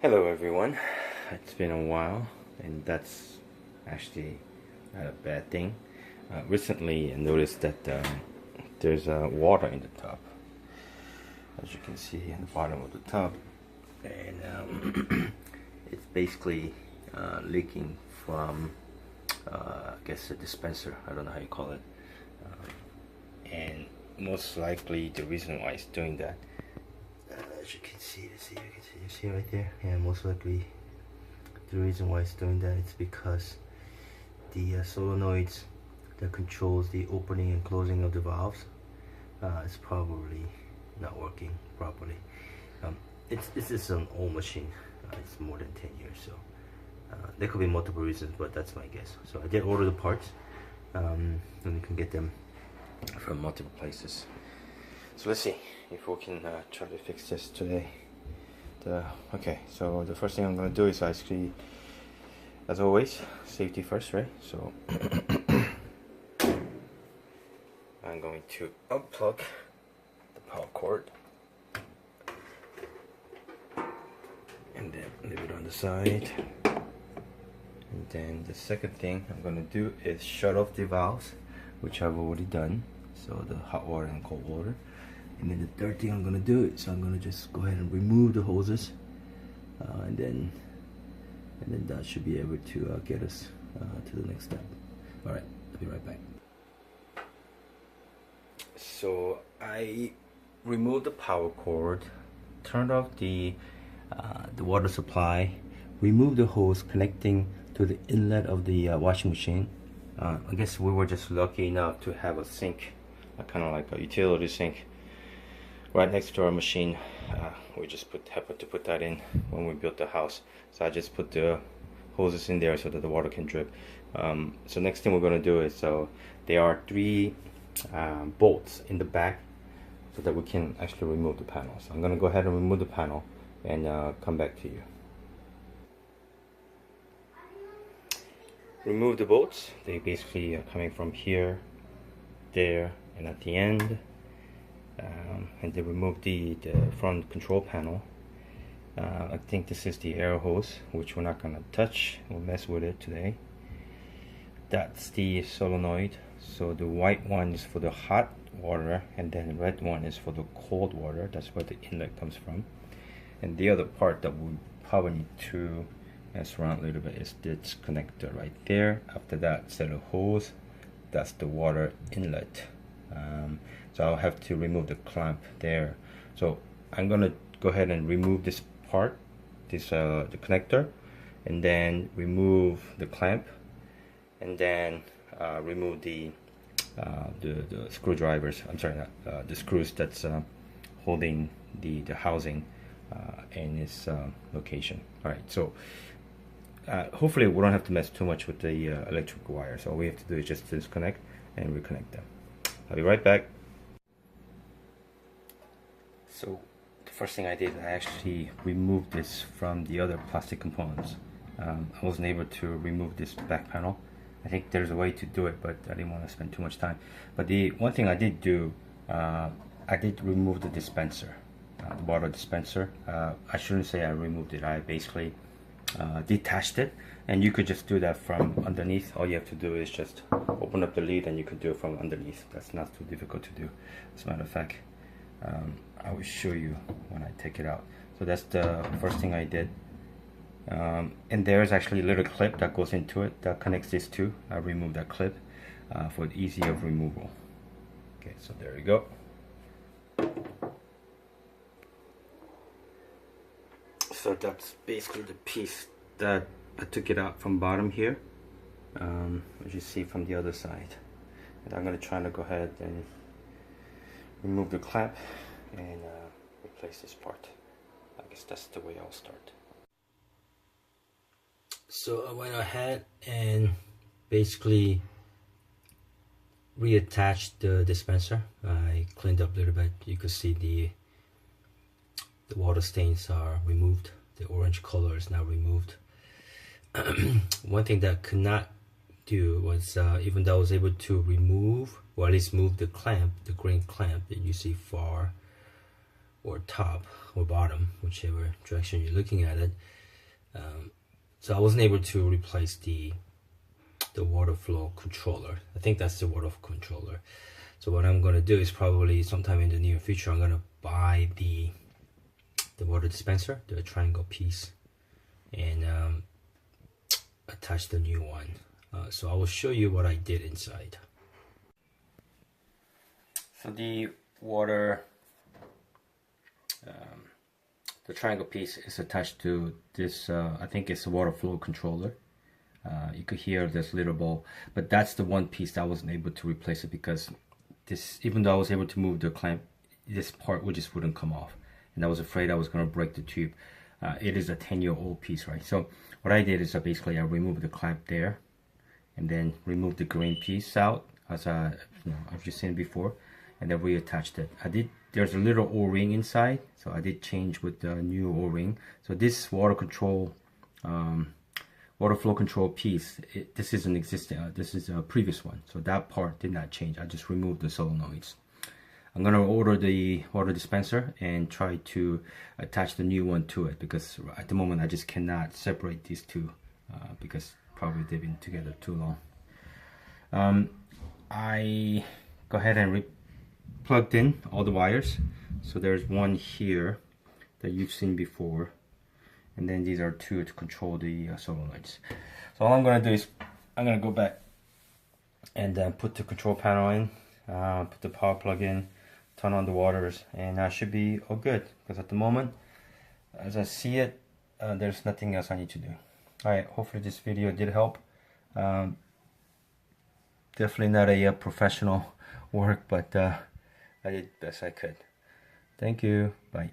Hello everyone, it's been a while and that's actually not a bad thing. Recently I noticed that there's water in the tub, as you can see in the bottom of the tub, and it's basically leaking from I guess a dispenser, I don't know how you call it, and most likely the reason why it's doing that, as you can see, you see right there, yeah, most likely the reason why it's doing that is because the solenoids that controls the opening and closing of the valves is probably not working properly. This is an old machine, it's more than 10 years, so there could be multiple reasons, but that's my guess. So I did order the parts, and you can get them from multiple places. So let's see if we can try to fix this today. Okay, so the first thing I'm going to do is actually, as always, safety first, right? So I'm going to unplug the power cord and then leave it on the side. And then the second thing I'm going to do is shut off the valves, which I've already done, so the hot water and cold water. And then the third thing I'm going to do is I'm going to just go ahead and remove the hoses, and then that should be able to get us to the next step. Alright, I'll be right back. So I removed the power cord, turned off the water supply, removed the hose connecting to the inlet of the washing machine. I guess we were just lucky enough to have a sink, kind of like a utility sink, right next to our machine. We just happened to put that in when we built the house, so I just put the hoses in there so that the water can drip. So next thing we're going to do is, so there are 3 bolts in the back so that we can actually remove the panel. So I'm going to go ahead and remove the panel and come back to you. Remove the bolts. They basically are coming from here, there, and at the end. And they remove the front control panel. I think this is the air hose, which we're not going to touch. We'll mess with it today. That's the solenoid. So the white one is for the hot water, and then the red one is for the cold water. That's where the inlet comes from. And the other part that we probably need to mess around a little bit is this connector right there. After that set of hose, that's the water inlet. So I'll have to remove the clamp there. So I'm gonna go ahead and remove this part, the connector, and then remove the clamp, and then remove the screwdrivers. I'm sorry, not the screws that's holding the housing in its location. All right, so hopefully we don't have to mess too much with the electric wires. So all we have to do is just disconnect and reconnect them. I'll be right back. So the first thing I did, I actually removed this from the other plastic components. I wasn't able to remove this back panel. I think there's a way to do it, but I didn't want to spend too much time. But the one thing I did do, I did remove the dispenser, the water dispenser. I shouldn't say I removed it. I basically detached it, and you could just do that from underneath. All you have to do is just open up the lid, and you can do it from underneath. That's not too difficult to do. As a matter of fact, I will show you when I take it out. So that's the first thing I did. And there's actually a little clip that goes into it that connects these two. I removed that clip for the ease of removal. Okay, so there we go. So that's basically the piece that I took it out from bottom here, as you see from the other side. And I'm going to try to go ahead and remove the clamp and replace this part. I guess that's the way I'll start. So I went ahead and basically reattached the dispenser. I cleaned up a little bit. You could see the water stains are removed. The orange color is now removed. One thing that I could not do was, even though I was able to remove, or at least move the clamp, the green clamp that you see far or top or bottom, whichever direction you're looking at it. So I wasn't able to replace the water flow controller. I think that's the water controller. So what I'm gonna do is probably sometime in the near future, I'm gonna buy the water dispenser, the triangle piece, and attach the new one. So I will show you what I did inside. So the water, the triangle piece is attached to this, I think it's a water flow controller. You could hear this little ball, but that's the one piece that I wasn't able to replace it because this, even though I was able to move the clamp, this part just wouldn't come off, and I was afraid I was going to break the tube. It is a 10-year-old piece, right? So what I did is basically I removed the clamp there, and then removed the green piece out as I've just seen before, and then reattached it. There's a little O-ring inside, so I did change with the new O-ring. So this water control, water flow control piece, this is an existing, this is a previous one, so that part did not change. I just removed the solenoids. I'm gonna order the water dispenser and try to attach the new one to it, because at the moment I just cannot separate these two because probably they've been together too long. I go ahead and plugged in all the wires. So there's one here that you've seen before, and then these are two to control the solenoids. So all I'm gonna do is I'm gonna go back and then put the control panel in, put the power plug in, turn on the waters, and I should be all good, because at the moment, as I see it, there's nothing else I need to do. Alright, hopefully this video did help. Definitely not a professional work, but I did the best I could. Thank you. Bye.